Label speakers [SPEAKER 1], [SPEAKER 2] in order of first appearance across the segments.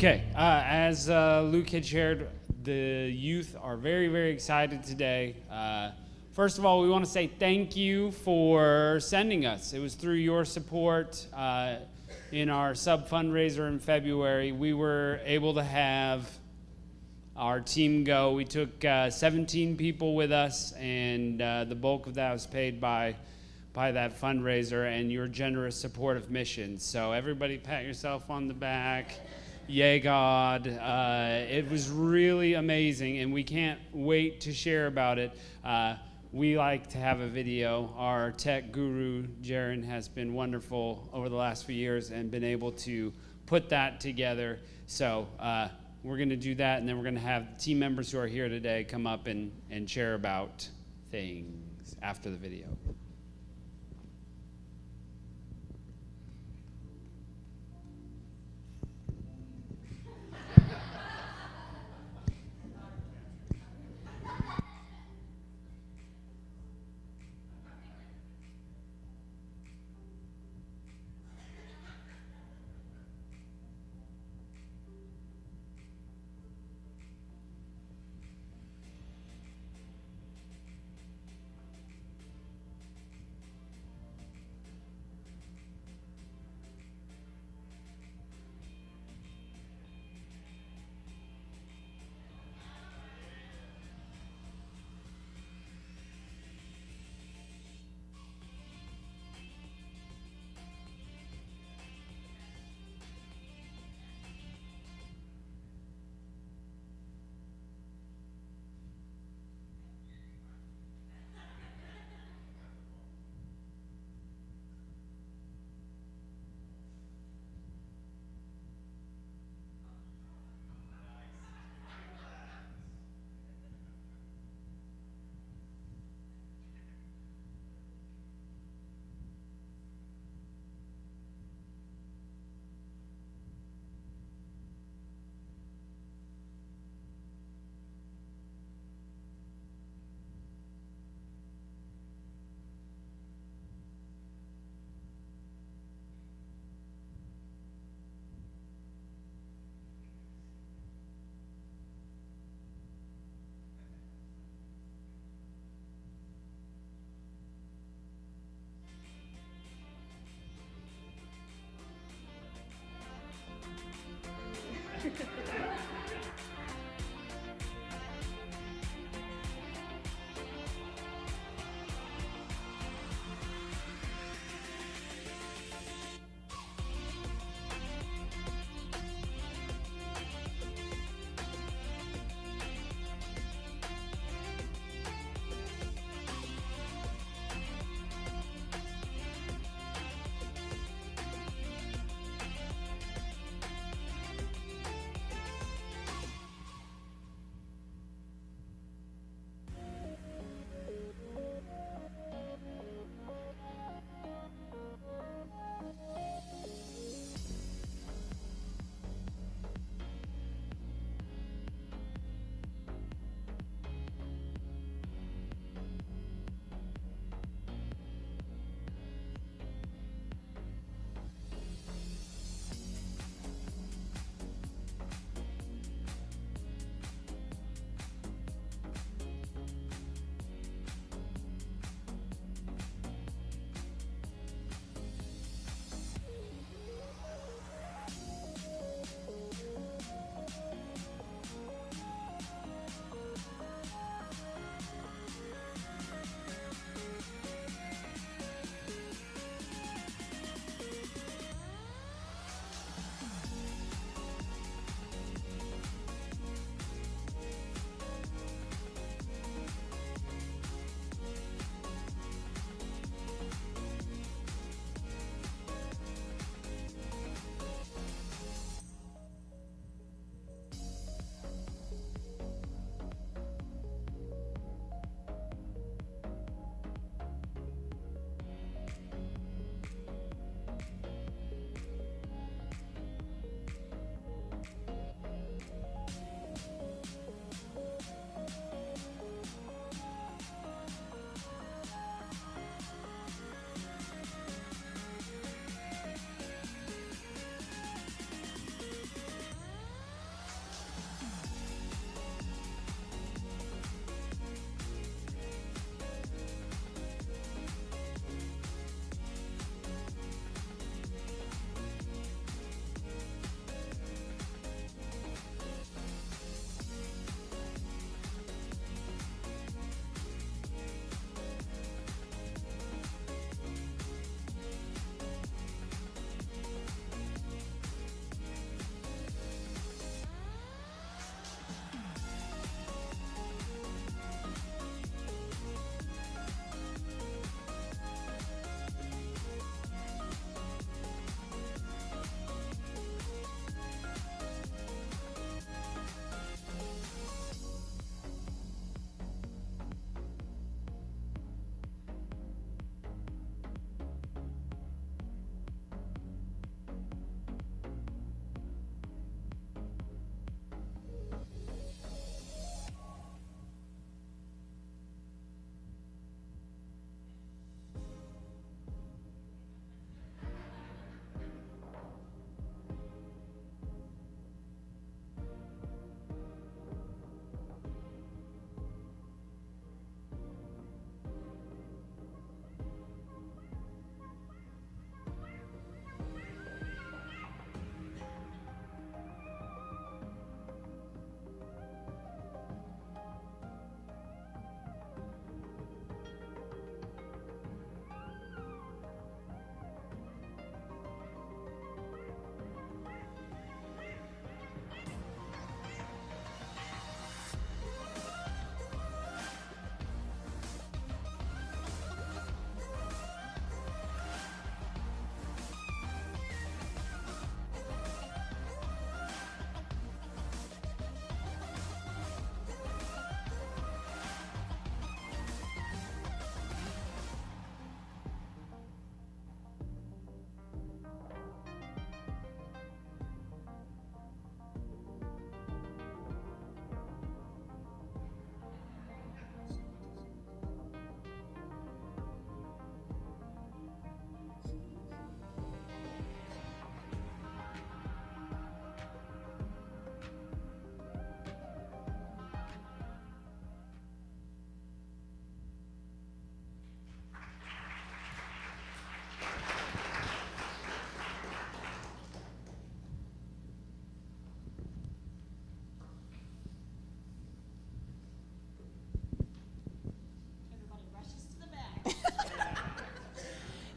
[SPEAKER 1] Okay, as Luke had shared, the youth are very, very excited today. First of all, we want to say thank you for sending us. It was through your support in our sub fundraiser in February. We were able to have our team go. We took 17 people with us, and the bulk of that was paid by that fundraiser and your generous support of missions. So everybody pat yourself on the back. Yay, God. It was really amazing, and we can't wait to share about it. We like to have a video. Our tech guru, Jaron, has been wonderful over the last few years and been able to put that together. So we're going to do that, and then we're going to have team members who are here today come up and share about things after the video.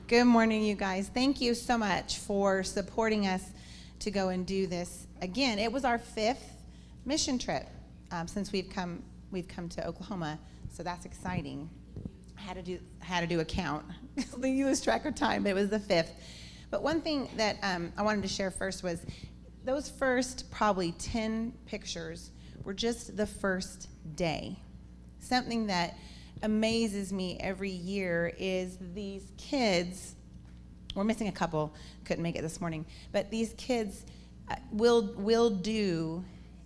[SPEAKER 2] Good morning, you guys. Thank you so much for supporting us to go and do this. Again, it was our 5th mission trip since we've come to Oklahoma, so that's exciting. I had to do a count. You lose track of time. It was the 5th. But one thing that I wanted to share first was those first probably 10 pictures were just the first day. Something that amazes me every year is these kids, we're missing a couple, couldn't make it this morning, but these kids will do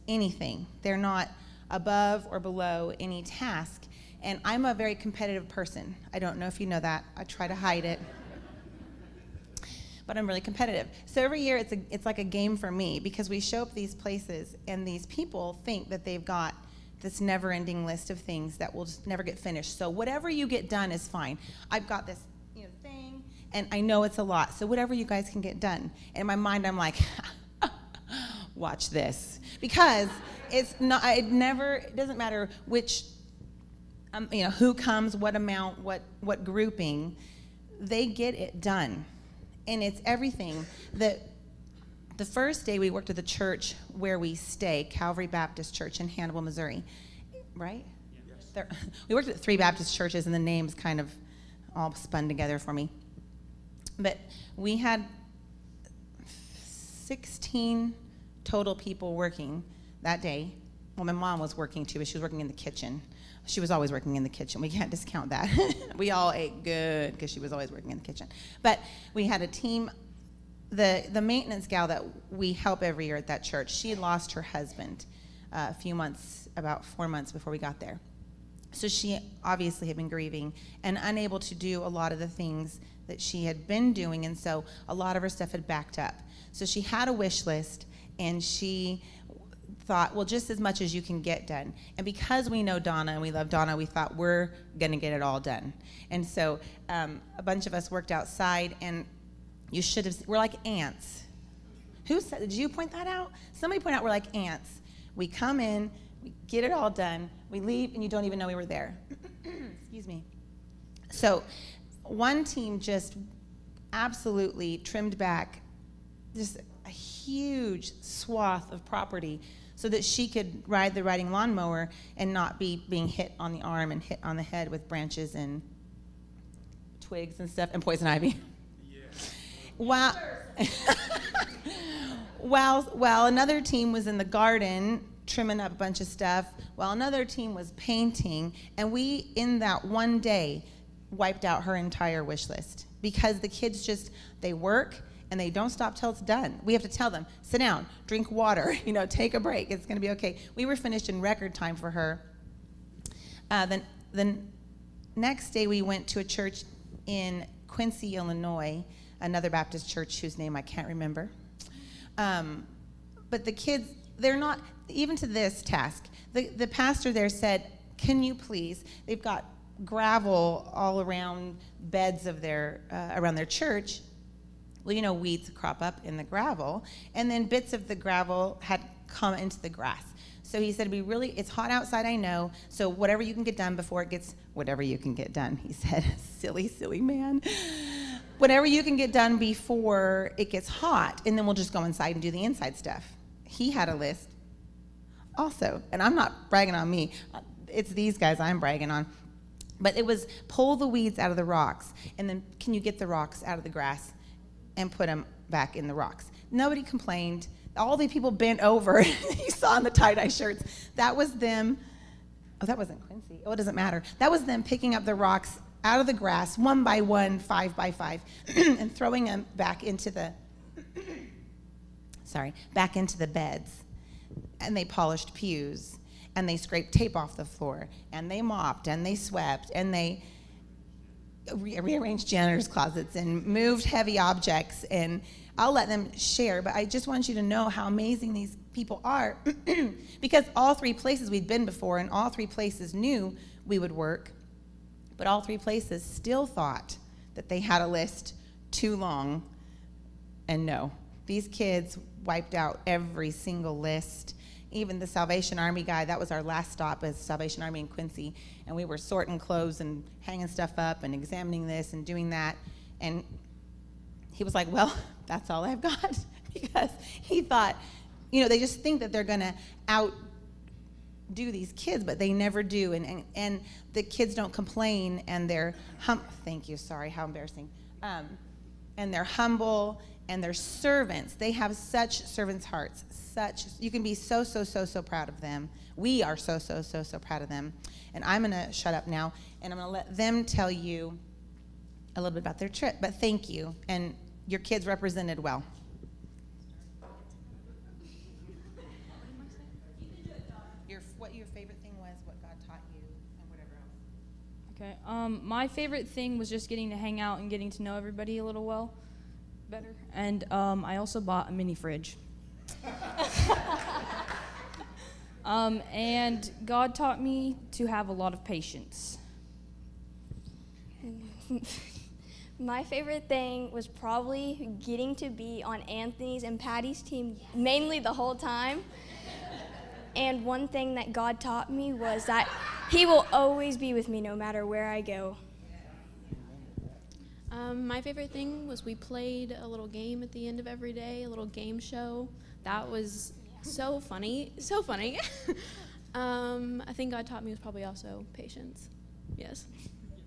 [SPEAKER 2] anything. They're not above or below any task. And I'm a very competitive person. I don't know if you know that. I try to hide it. But I'm really competitive. So every year it's like a game for me, because we show up these places and these people think that they've got this never-ending list of things that will just never get finished. So whatever you get done is fine. I've got this thing, and I know it's a lot. So whatever you guys can get done. And in my mind, I'm like, watch this. Because it doesn't matter which, who comes, what amount, what grouping, they get it done. And it's everything. The first day we worked at the church where we stay, Calvary Baptist Church in Hannibal, Missouri, right? Yes. We worked at 3 Baptist churches, and the names kind of all spun together for me. But we had 16 total people working that day. Well, my mom was working too, but she was working in the kitchen. She was always working in the kitchen. We can't discount that. We all ate good because she was always working in the kitchen. But we had a team. The maintenance gal that we help every year at that church, she had lost her husband a few months, about 4 months before we got there. So she obviously had been grieving and unable to do a lot of the things that she had been doing, and so a lot of her stuff had backed up. So she had a wish list, and she thought, well, just as much as you can get done. And because we know Donna and we love Donna, we thought we're going to get it all done. And so a bunch of us worked outside, and you should have, we're like ants. Who said, did you point that out? Somebody point out we're like ants. We come in, we get it all done, we leave, and you don't even know we were there. Excuse me. So one team just absolutely trimmed back just a huge swath of property so that she could ride the riding lawnmower and not be being hit on the arm and hit on the head with branches and twigs and stuff and poison ivy. While another team was in the garden trimming up a bunch of stuff, while another team was painting, and we, in that one day, wiped out her entire wish list because the kids they work and they don't stop till it's done. We have to tell them, sit down, drink water, take a break, it's gonna be okay. We were finished in record time for her. The next day we went to a church in Quincy, Illinois, another Baptist church whose name I can't remember. But the kids, they're not, even to this task, the pastor there said, can you please, they've got gravel all around beds of around their church. Well, weeds crop up in the gravel, and then bits of the gravel had come into the grass. So he said, it's hot outside, I know, so whatever you can get done before it gets, whatever you can get done, he said, silly man. Whatever you can get done before it gets hot, and then we'll just go inside and do the inside stuff. He had a list also, and I'm not bragging on me. It's these guys I'm bragging on. But it was pull the weeds out of the rocks, and then can you get the rocks out of the grass and put them back in the rocks? Nobody complained. All the people bent over. You saw in the tie-dye shirts. That was them. Oh, that wasn't Quincy. Oh, it doesn't matter. That was them picking up the rocks out of the grass, 1 by 1, 5 by 5, and throwing them back into the beds. And they polished pews, and they scraped tape off the floor, and they mopped, and they swept, and they rearranged janitor's closets and moved heavy objects. And I'll let them share, but I just want you to know how amazing these people are because all 3 places we'd been before, and all 3 places knew we would work. But all 3 places still thought that they had a list too long. And no, these kids wiped out every single list. Even the Salvation Army guy, that was our last stop, as Salvation Army in Quincy. And we were sorting clothes and hanging stuff up and examining this and doing that. And he was like, well, that's all I've got. Because he thought, they just think that they're going to outdo these kids, but they never do. And the kids don't complain, and they're thank you, sorry, how embarrassing. And they're humble, and they're servants. They have such servants' hearts. You can be so proud of them. We are so proud of them. And I'm going to shut up now, and I'm going to let them tell you a little bit about their trip. But thank you, and your kids represented well. What your favorite thing was, what God taught you, and whatever else.
[SPEAKER 3] Okay. My favorite thing was just getting to hang out and getting to know everybody a little better. And I also bought a mini fridge. And God taught me to have a lot of patience.
[SPEAKER 4] My favorite thing was probably getting to be on Anthony's and Patty's team mainly the whole time. And one thing that God taught me was that he will always be with me no matter where I go.
[SPEAKER 5] My favorite thing was we played a little game at the end of every day, a little game show. That was so funny, so funny. I think God taught me was probably also patience. Yes.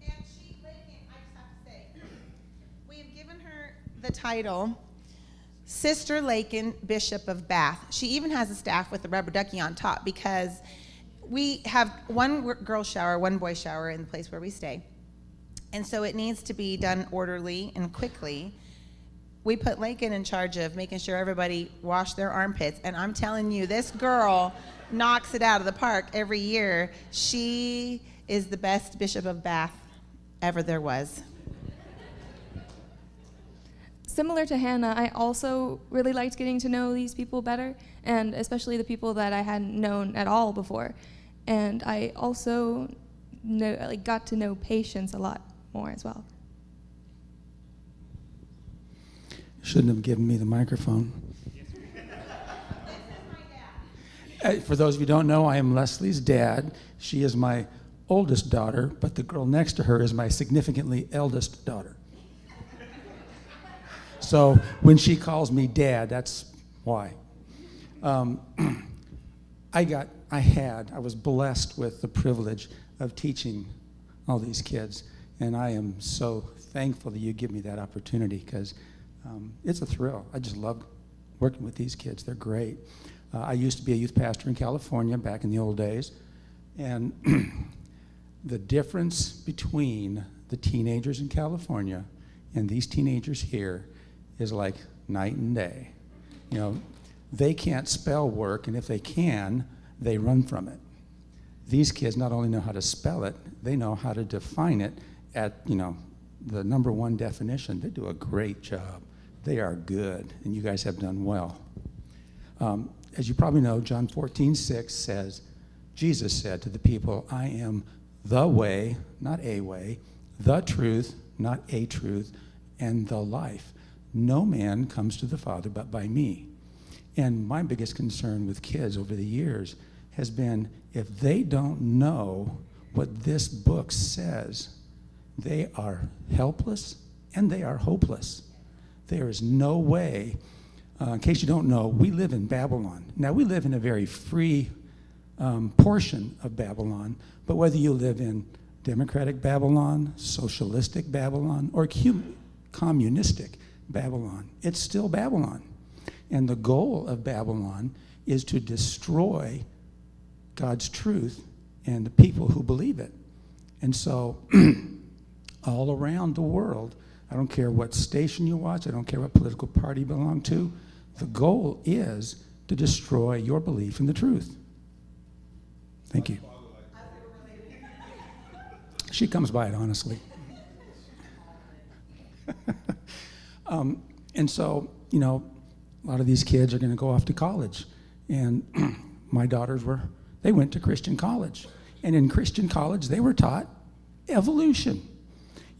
[SPEAKER 2] And she, Lakin, I just have to say, we have given her the title Sister Lakin, Bishop of Bath. She even has a staff with a rubber ducky on top because we have one girl shower, one boy shower in the place where we stay. And so it needs to be done orderly and quickly. We put Lakin in charge of making sure everybody wash their armpits. And I'm telling you, this girl knocks it out of the park every year. She is the best Bishop of Bath ever there was.
[SPEAKER 6] Similar to Hannah, I also really liked getting to know these people better, and especially the people that I hadn't known at all before. And I also got to know patience a lot more as well.
[SPEAKER 7] Shouldn't have given me the microphone. For those of you who don't know, I am Leslie's dad. She is my oldest daughter, but the girl next to her is my significantly eldest daughter. So when she calls me dad, that's why. I was blessed with the privilege of teaching all these kids, and I am so thankful that you give me that opportunity because it's a thrill. I just love working with these kids. They're great. I used to be a youth pastor in California back in the old days, and the difference between the teenagers in California and these teenagers here is like night and day. They can't spell work, and if they can, they run from it. These kids not only know how to spell it, they know how to define it at, the number one definition. They do a great job. They are good, and you guys have done well. As you probably know, John 14:6 says, Jesus said to the people, I am the way, not a way, the truth, not a truth, and the life. No man comes to the Father but by me. And my biggest concern with kids over the years has been if they don't know what this book says, they are helpless and they are hopeless. There is no way. In case you don't know, we live in Babylon. Now, we live in a very free portion of Babylon, but whether you live in democratic Babylon, socialistic Babylon, or communistic Babylon, it's still Babylon. And the goal of Babylon is to destroy God's truth and the people who believe it. And so all around the world, I don't care what station you watch, I don't care what political party you belong to, the goal is to destroy your belief in the truth. Thank you. She comes by it honestly. And so, a lot of these kids are going to go off to college. And my daughters they went to Christian college. And in Christian college, they were taught evolution.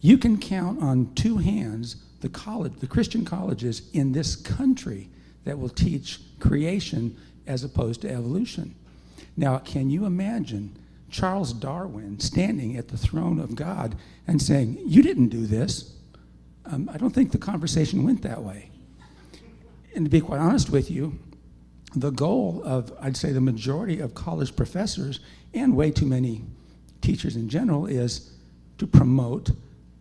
[SPEAKER 7] You can count on two hands the Christian colleges in this country that will teach creation as opposed to evolution. Now, can you imagine Charles Darwin standing at the throne of God and saying, you didn't do this. I don't think the conversation went that way. And to be quite honest with you, the goal of, I'd say, the majority of college professors and way too many teachers in general is to promote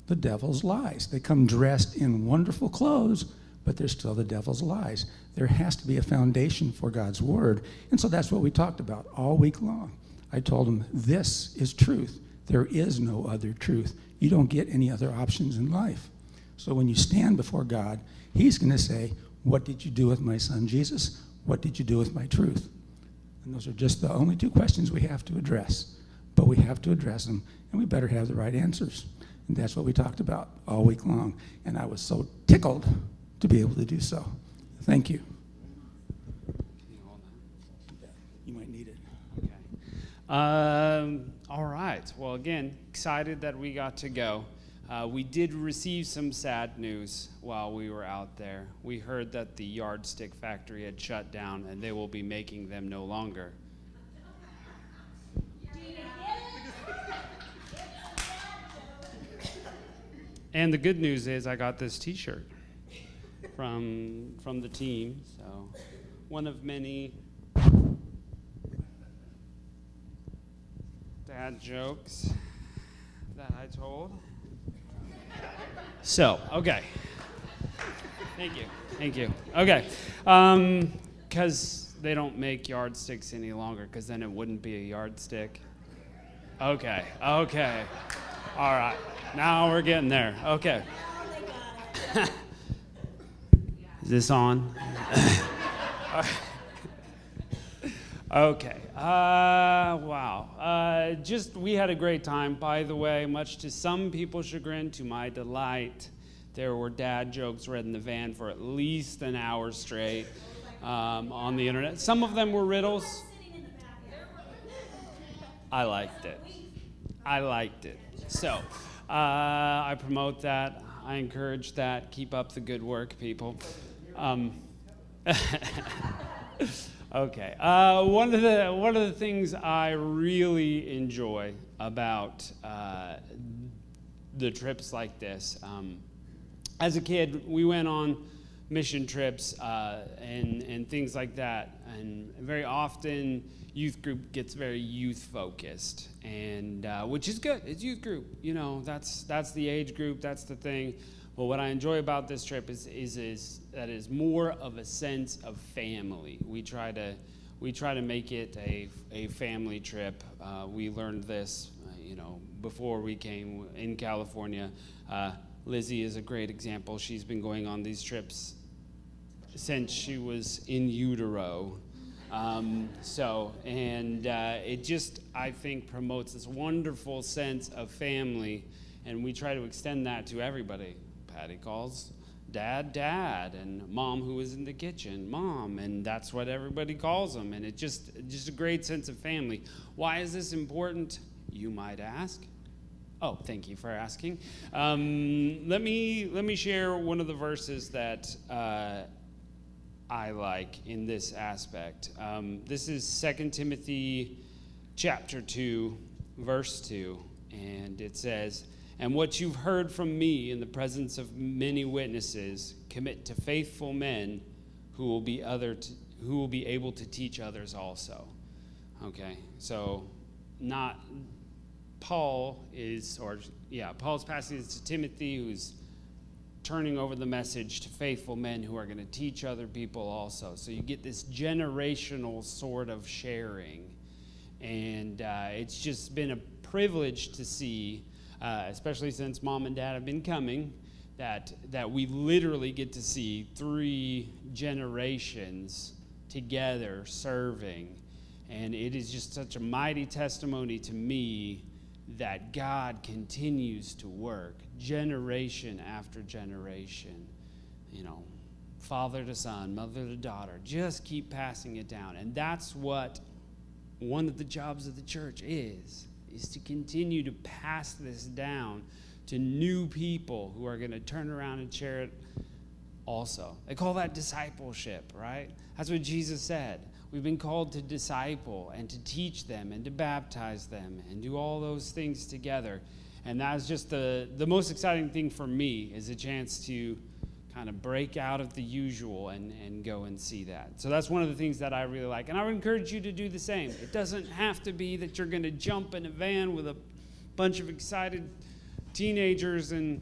[SPEAKER 7] the devil's lies. They come dressed in wonderful clothes, but they're still the devil's lies. There has to be a foundation for God's word. And so that's what we talked about all week long. I told them, this is truth. There is no other truth. You don't get any other options in life. So when you stand before God, he's going to say, what did you do with my son Jesus? What did you do with my truth? And those are just the only two questions we have to address. But we have to address them, and we better have the right answers. And that's what we talked about all week long. And I was so tickled to be able to do so. Thank you. You might need it.
[SPEAKER 1] Okay. All right. Well, again, excited that we got to go. We did receive some sad news while we were out there. We heard that the yardstick factory had shut down, and they will be making them no longer. And the good news is I got this T-shirt from the team. So one of many dad jokes that I told. So, okay. Thank you. Okay. Because they don't make yardsticks any longer, because then it wouldn't be a yardstick. Okay. All right. Now we're getting there. Okay. Is this on? Okay. Wow. We had a great time, by the way, much to some people's chagrin, to my delight. There were dad jokes read in the van for at least an hour straight on the internet. Some of them were riddles. I liked it. So I promote that. I encourage that. Keep up the good work, people. Okay. One of the things I really enjoy about the trips like this, as a kid, we went on mission trips and things like that, and very often youth group gets very youth focused, and which is good. It's youth group, that's the age group, that's the thing. But what I enjoy about this trip is that it's more of a sense of family. We try to make it a family trip. We learned this, before we came in California. Lizzie is a great example. She's been going on these trips since she was in utero. It just, I think, promotes this wonderful sense of family, and we try to extend that to everybody. Patty calls Dad, Dad, and Mom, who is in the kitchen, Mom, and that's what everybody calls them, and it's just a great sense of family. Why is this important, you might ask? Oh, thank you for asking. Let me share one of the verses that I like in this aspect. This is 2 Timothy chapter 2, verse 2, and it says, "And what you've heard from me in the presence of many witnesses, commit to faithful men who will be able to teach others also." Okay, so Paul's passing this to Timothy, who's turning over the message to faithful men who are going to teach other people also. So you get this generational sort of sharing. And it's just been a privilege to see, especially since Mom and Dad have been coming, that we literally get to see 3 generations together serving. And it is just such a mighty testimony to me that God continues to work generation after generation, father to son, mother to daughter, just keep passing it down. And that's what one of the jobs of the church is to continue to pass this down to new people who are going to turn around and share it also. They call that discipleship, right? That's what Jesus said. We've been called to disciple and to teach them and to baptize them and do all those things together. And that's just the most exciting thing for me, is a chance to kind of break out of the usual and go and see that. So that's one of the things that I really like. And I would encourage you to do the same. It doesn't have to be that you're going to jump in a van with a bunch of excited teenagers and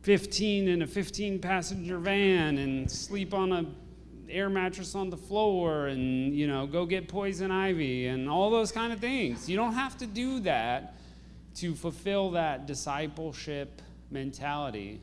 [SPEAKER 1] 15 in a 15-passenger van and sleep on a air mattress on the floor and, go get poison ivy and all those kind of things. You don't have to do that to fulfill that discipleship mentality.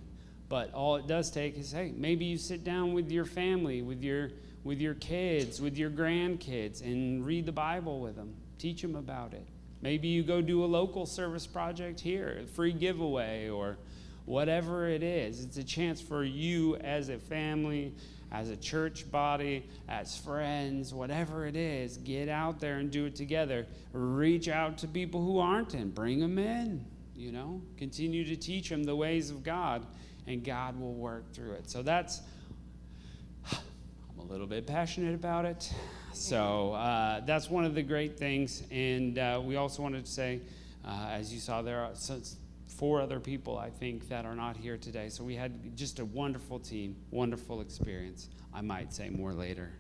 [SPEAKER 1] But all it does take is, hey, maybe you sit down with your family, with your kids, with your grandkids, and read the Bible with them. Teach them about it. Maybe you go do a local service project here, a free giveaway, or whatever it is. It's a chance for you as a family, as a church body, as friends, whatever it is, get out there and do it together. Reach out to people who aren't and bring them in, Continue to teach them the ways of God, and God will work through it. So I'm a little bit passionate about it. So that's one of the great things. And we also wanted to say, as you saw, there are 4 other people, I think, that are not here today. So we had just a wonderful team, wonderful experience. I might say more later.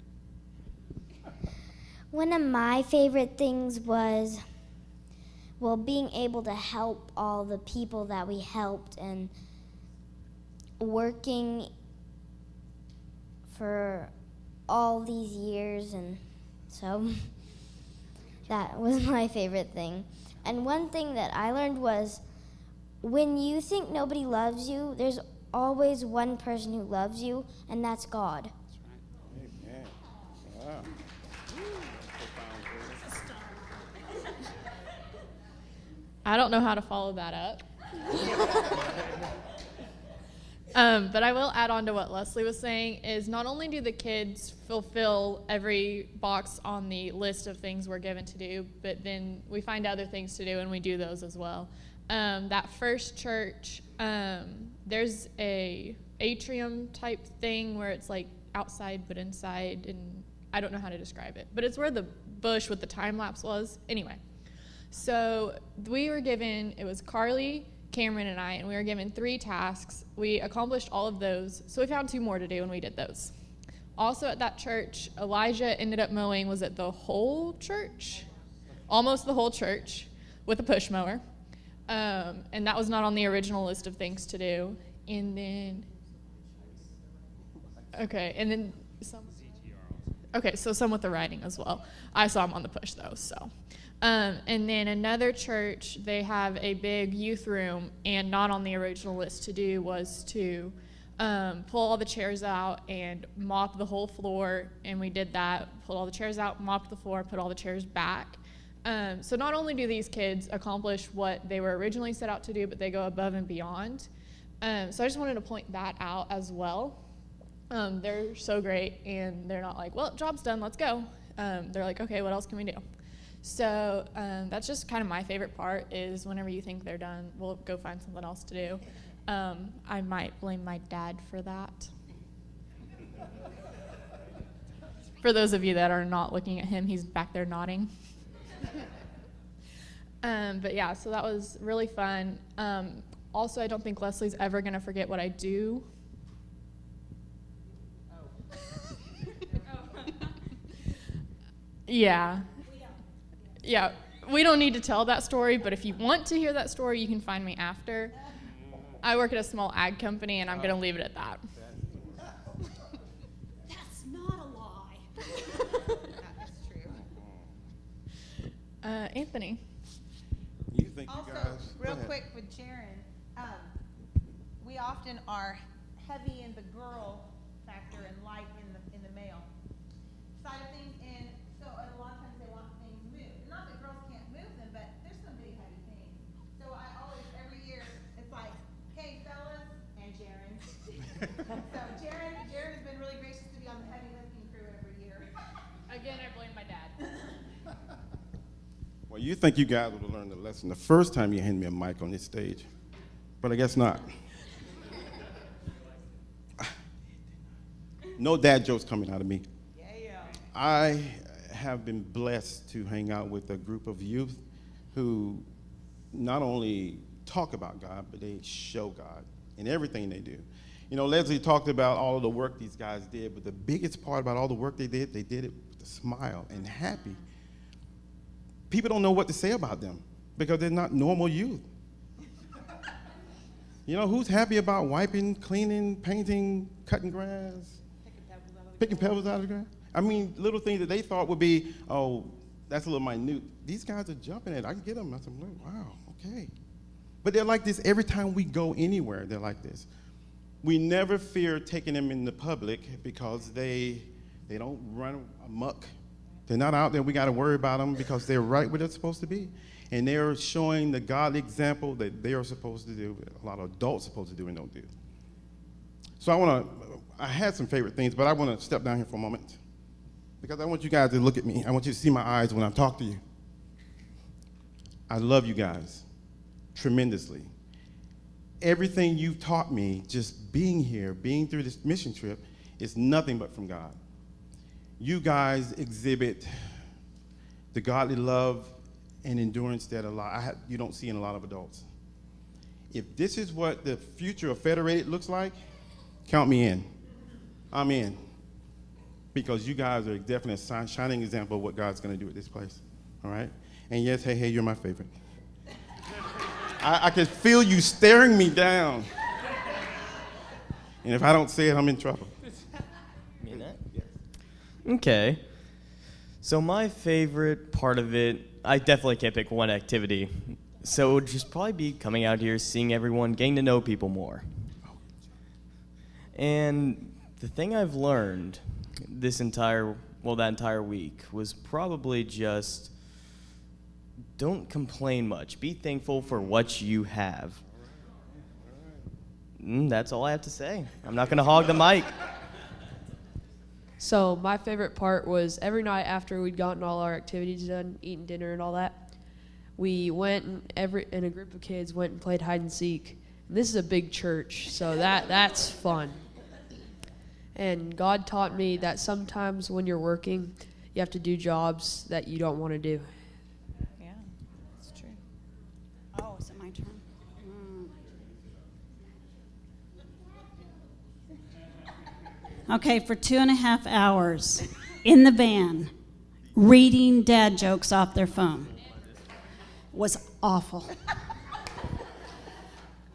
[SPEAKER 8] One of my favorite things was, being able to help all the people that we helped and working for all these years, and so that was my favorite thing. And one thing that I learned was, when you think nobody loves you, there's always one person who loves you, and that's God.
[SPEAKER 9] Amen. Wow.
[SPEAKER 5] I don't know how to follow that up. But I will add on to what Leslie was saying, is not only do the kids fulfill every box on the list of things we're given to do, but then we find other things to do and we do those as well. That first church, there's a atrium type thing where it's like outside but inside, and I don't know how to describe it, but it's where the bush with the time lapse was. Anyway, so we were given, it was Carly, Cameron, and I, and we were given 3 tasks. We accomplished all of those, so we found 2 more to do, and we did those. Also at that church, Elijah ended up mowing, was it the whole church? Almost the whole church with a push mower. And that was not on the original list of things to do. And then, so some with the writing as well. I saw him on the push though, so. And then another church, they have a big youth room, and not on the original list to do was to pull all the chairs out and mop the whole floor, and we did that. Pulled all the chairs out, mopped the floor, put all the chairs back. So not only do these kids accomplish what they were originally set out to do, but they go above and beyond. So I just wanted to point that out as well. They're so great, and they're not like, well, job's done, let's go. They're like, okay, what else can we do? So that's just kind of my favorite part, is whenever you think they're done, we'll go find something else to do. I might blame my dad for that. For those of you that are not looking at him, he's back there nodding. But yeah, so that was really fun. Also, I don't think Leslie's ever going to forget what I do. Yeah. Yeah, we don't need to tell that story, but if you want to hear that story, you can find me after. I work at a small ag company, and I'm going to leave it at that.
[SPEAKER 2] That's not a lie. That is true.
[SPEAKER 5] Anthony.
[SPEAKER 9] You think
[SPEAKER 2] Also,
[SPEAKER 9] you guys...
[SPEAKER 2] real quick with Jaron, we often are heavy in the girl factor and light in the male side of things, and so a lot of times they want things moved. Not that girls can't move them, but there's some big heavy things. So I always, every year, it's like, hey fellas, and Jaron. So Jaron has been really gracious to be on the heavy lifting crew every year.
[SPEAKER 5] Again, I blame my dad.
[SPEAKER 9] Well, you think you guys would have learned the lesson the first time you handed me a mic on this stage, but I guess not. No dad jokes coming out of me.
[SPEAKER 2] Yeah.
[SPEAKER 9] I have been blessed to hang out with a group of youth who not only talk about God, but they show God in everything they do. You know, Leslie talked about all of the work these guys did, but the biggest part about all the work they did it with a smile and happy. People don't know what to say about them because they're not normal youth. You know, who's happy about wiping, cleaning, painting, cutting grass, picking pebbles out of the grass? I mean, little things that they thought would be, oh, that's a little minute. These guys are jumping at it. I can get them. I said, wow, okay. But they're like this every time we go anywhere. They're like this. We never fear taking them in the public because they don't run amok. They're not out there. We got to worry about them because they're right where they're supposed to be. And they're showing the godly example that they are supposed to do, a lot of adults are supposed to do and don't do. So I had some favorite things, but I want to step down here for a moment because I want you guys to look at me. I want you to see my eyes when I talk to you. I love you guys tremendously. Everything you've taught me, just being here, being through this mission trip, is nothing but from God. You guys exhibit the godly love and endurance that you don't see in a lot of adults. If this is what the future of Federated looks like, count me in. I'm in. Because you guys are definitely a shining example of what God's going to do at this place. All right? And yes, hey, you're my favorite. I can feel you staring me down. And if I don't say it, I'm in trouble.
[SPEAKER 10] Mean that? Yes. Okay. So my favorite part of it, I definitely can't pick one activity. So it would just probably be coming out here, seeing everyone, getting to know people more. And the thing I've learned that entire week was probably just don't complain much. Be thankful for what you have. That's all I have to say. I'm not going to hog the mic.
[SPEAKER 11] So my favorite part was every night after we'd gotten all our activities done, eating dinner and all that, we went and a group of kids went and played hide and seek. And this is a big church, so that's fun. And God taught me that sometimes when you're working, you have to do jobs that you don't want to do.
[SPEAKER 12] Yeah, that's true. Oh, is it my turn? Okay, for 2.5 hours in the van, reading dad jokes off their phone was awful.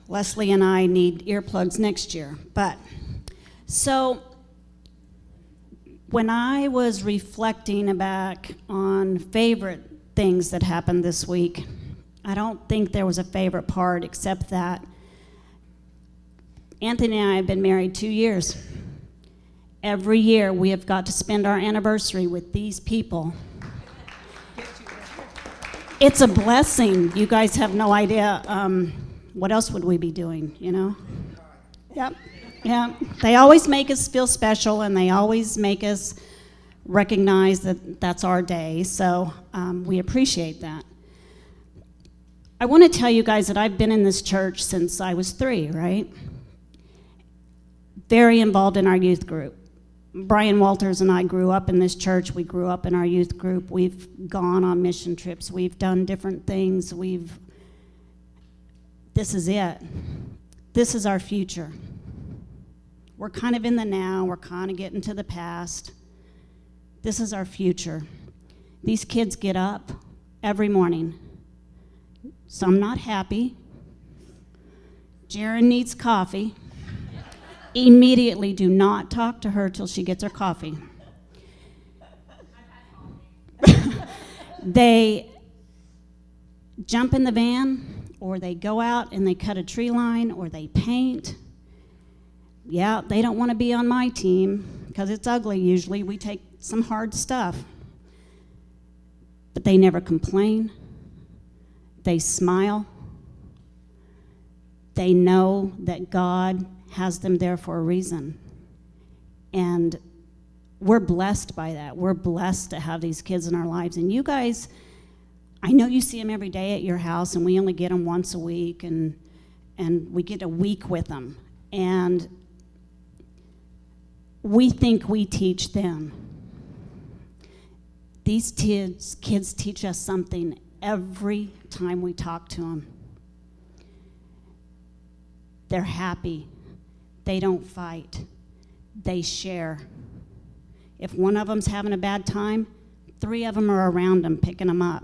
[SPEAKER 12] Leslie and I need earplugs next year. But so when I was reflecting back on favorite things that happened this week, I don't think there was a favorite part except that Anthony and I have been married 2 years. Every year we have got to spend our anniversary with these people. It's a blessing. You guys have no idea. What else would we be doing, you know? Yep. Yeah. They always make us feel special, and they always make us recognize that that's our day. So we appreciate that. I want to tell you guys that I've been in this church since I was 3, right? Very involved in our youth group. Brian Walters and I grew up in this church. We grew up in our youth group. We've gone on mission trips. We've done different things. This is it. This is our future. We're kind of in the now. We're kind of getting to the past. This is our future. These kids get up every morning. Some not happy. Jaren needs coffee. Immediately do not talk to her till she gets her coffee. They jump in the van, or they go out and they cut a tree line, or they paint. Yeah, they don't want to be on my team because it's ugly usually. We take some hard stuff. But they never complain. They smile. They know that God has them there for a reason. And we're blessed by that. We're blessed to have these kids in our lives. And you guys, I know you see them every day at your house, and we only get them once a week, and we get a week with them. And we think we teach them. These kids teach us something every time we talk to them. They're happy. They don't fight. They share. If one of them's having a bad time, 3 of them are around them picking them up.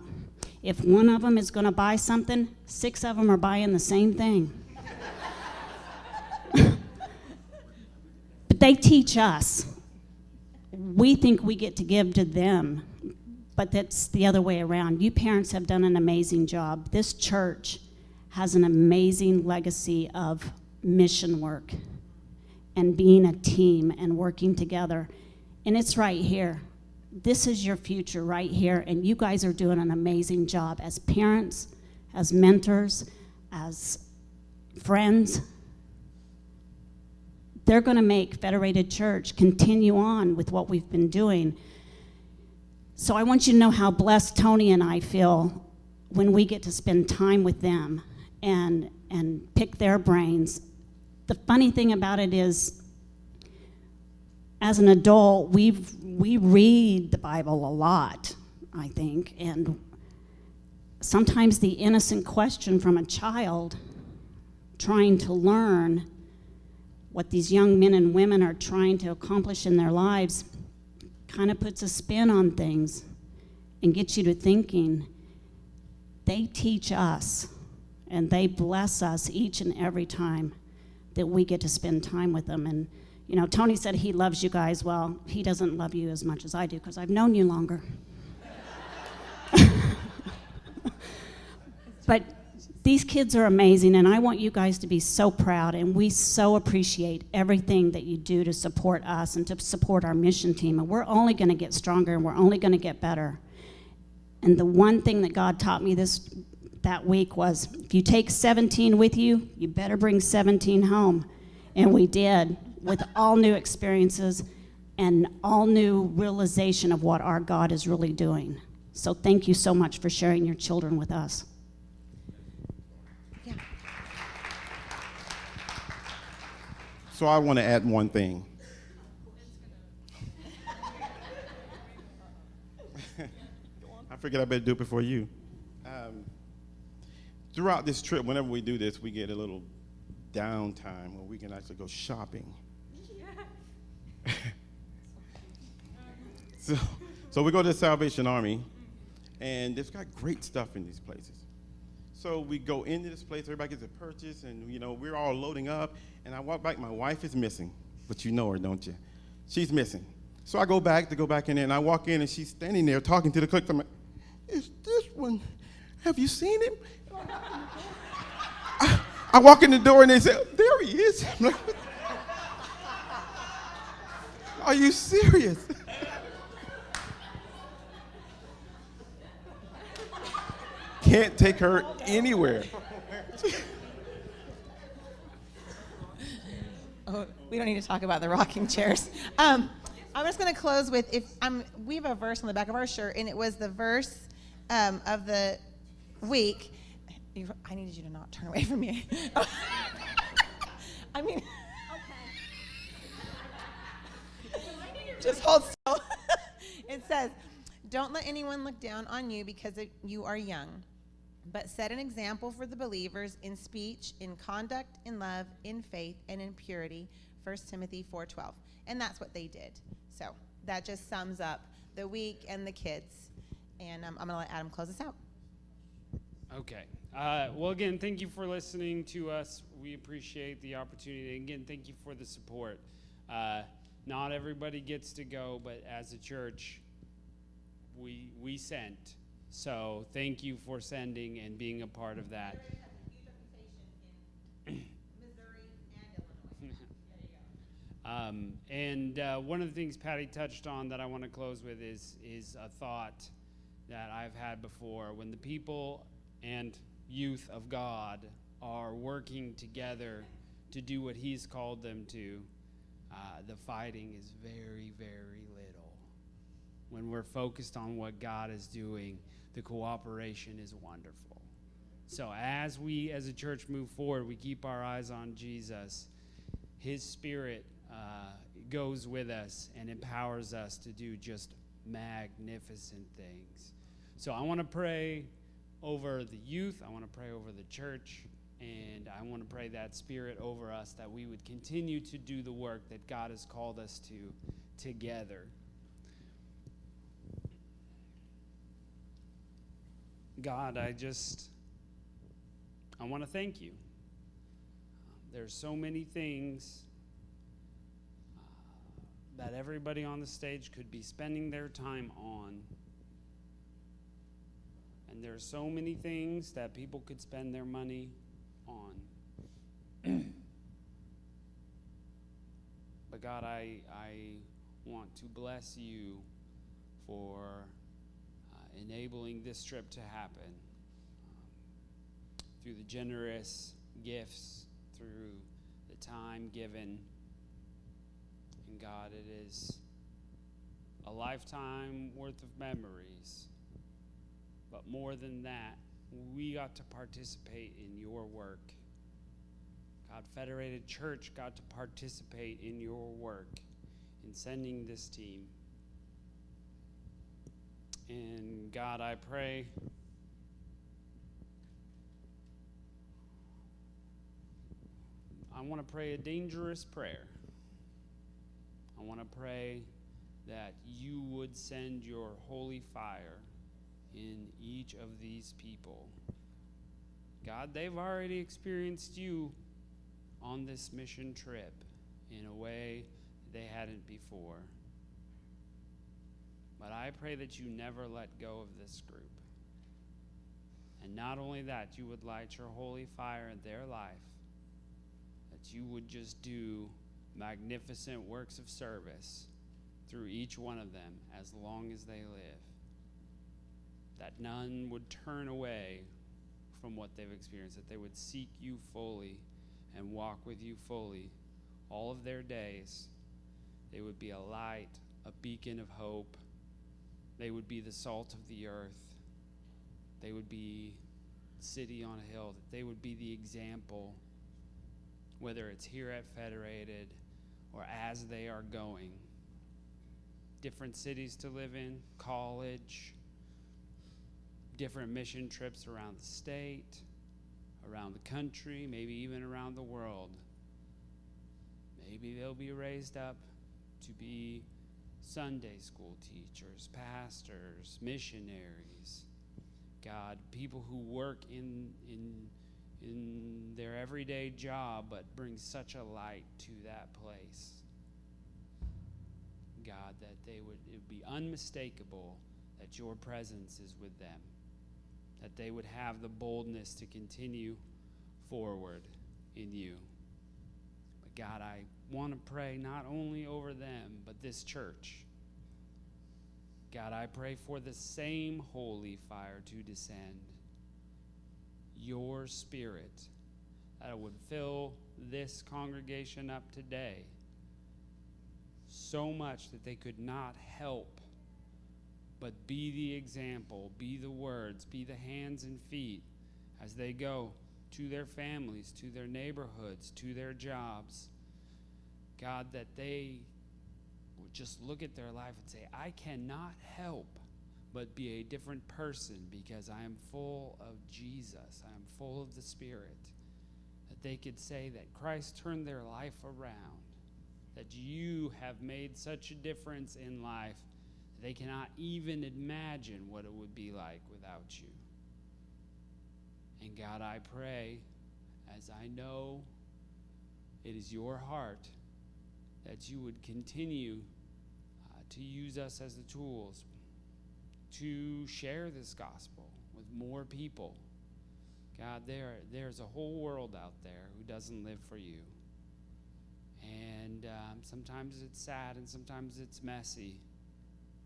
[SPEAKER 12] If one of them is going to buy something, 6 of them are buying the same thing. But they teach us. We think we get to give to them, but that's the other way around. You parents have done an amazing job. This church has an amazing legacy of mission work and being a team and working together. And it's right here. This is your future right here, and you guys are doing an amazing job as parents, as mentors, as friends. They're going to make Federated Church continue on with what we've been doing. So I want you to know how blessed Tony and I feel when we get to spend time with them and pick their brains. The funny thing about it is, as an adult, we read the Bible a lot, I think, and sometimes the innocent question from a child trying to learn what these young men and women are trying to accomplish in their lives kind of puts a spin on things and gets you to thinking. They teach us, and they bless us each and every time that we get to spend time with them. And you know, Tony said he loves you guys. Well, he doesn't love you as much as I do because I've known you longer. But these kids are amazing, and I want you guys to be so proud, and we so appreciate everything that you do to support us and to support our mission team. And we're only going to get stronger, and we're only going to get better. And the one thing that God taught me that week was, if you take 17 with you, you better bring 17 home. And we did, with all new experiences and all new realization of what our God is really doing. So thank you so much for sharing your children with us.
[SPEAKER 2] Yeah.
[SPEAKER 9] So I want to add one thing. I figured I better do it before you. Throughout this trip, whenever we do this, we get a little downtime where we can actually go shopping. So we go to the Salvation Army, and they've got great stuff in these places. So we go into this place, everybody gets a purchase, and you know, we're all loading up, and I walk back, my wife is missing, but you know her, don't you? She's missing. So I go back in there, and I walk in, and she's standing there talking to the clerk. I'm like, is this one, have you seen him? I walk in the door, and they say, there he is. I'm like, are you serious? Can't take her anywhere.
[SPEAKER 2] Oh, we don't need to talk about the rocking chairs. I'm just going to close with, we have a verse on the back of our shirt, and it was the verse of the week. I needed you to not turn away from me. I mean, okay. Just hold still. It says, don't let anyone look down on you because you are young, but set an example for the believers in speech, in conduct, in love, in faith, and in purity. 1 Timothy 4:12. And that's what they did. So that just sums up the week and the kids. And I'm going to let Adam close us out.
[SPEAKER 1] Okay. Well, again, thank you for listening to us. We appreciate the opportunity. And again, thank you for the support. Not everybody gets to go, but as a church, we sent. So thank you for sending and being a part of that. And one of the things Patty touched on that I want to close with is a thought that I've had before. When the people and youth of God are working together to do what He's called them to, the fighting is very, very little. When we're focused on what God is doing, the cooperation is wonderful. So as we as a church move forward, we keep our eyes on Jesus. His Spirit goes with us and empowers us to do just magnificent things. So I want to pray over the youth. I want to pray over the church. And I want to pray that Spirit over us, that we would continue to do the work that God has called us to together. God, I want to thank you. There's so many things that everybody on the stage could be spending their time on. And there's so many things that people could spend their money on. But God, I want to bless you for enabling this trip to happen through the generous gifts, through the time given. And God, it is a lifetime worth of memories. But more than that, we got to participate in your work. God, Federated Church got to participate in your work in sending this team. And God, I pray I want to pray a dangerous prayer. I want to pray that you would send your holy fire in each of these people. God, they've already experienced you on this mission trip in a way they hadn't before. But I pray that you never let go of this group. And not only that, you would light your holy fire in their life, that you would just do magnificent works of service through each one of them as long as they live. That none would turn away from what they've experienced, that they would seek you fully and walk with you fully all of their days. They would be a light, a beacon of hope. They would be the salt of the earth. They would be a city on a hill, that they would be the example, whether it's here at Federated or as they are going. Different cities to live in, college, different mission trips around the state, around the country, maybe even around the world. Maybe they'll be raised up to be Sunday school teachers, pastors, missionaries. God, people who work in their everyday job but bring such a light to that place. God, that it would be unmistakable that your presence is with them, that they would have the boldness to continue forward in you. But God, I want to pray not only over them, but this church. God, I pray for the same holy fire to descend, your Spirit, that it would fill this congregation up today so much that they could not help but be the example, be the words, be the hands and feet as they go to their families, to their neighborhoods, to their jobs. God, that they would just look at their life and say, I cannot help but be a different person because I am full of Jesus. I am full of the Spirit. That they could say that Christ turned their life around, that you have made such a difference in life that they cannot even imagine what it would be like without you. And God, I pray, as I know it is your heart, that you would continue to use us as the tools to share this gospel with more people. God, there's a whole world out there who doesn't live for you. And sometimes it's sad and sometimes it's messy.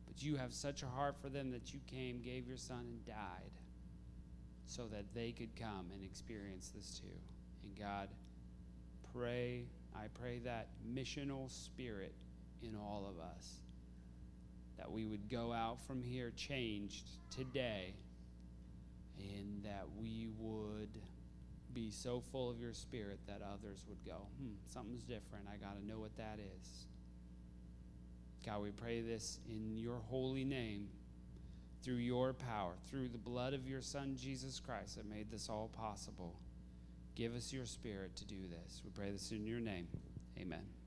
[SPEAKER 1] But you have such a heart for them that you came, gave your son, and died so that they could come and experience this too. And God, I pray that missional spirit in all of us, that we would go out from here changed today, and that we would be so full of your Spirit that others would go, something's different. I got to know what that is. God, we pray this in your holy name. through your power, through the blood of your Son, Jesus Christ, that made this all possible. Give us your Spirit to do this. We pray this in your name. Amen.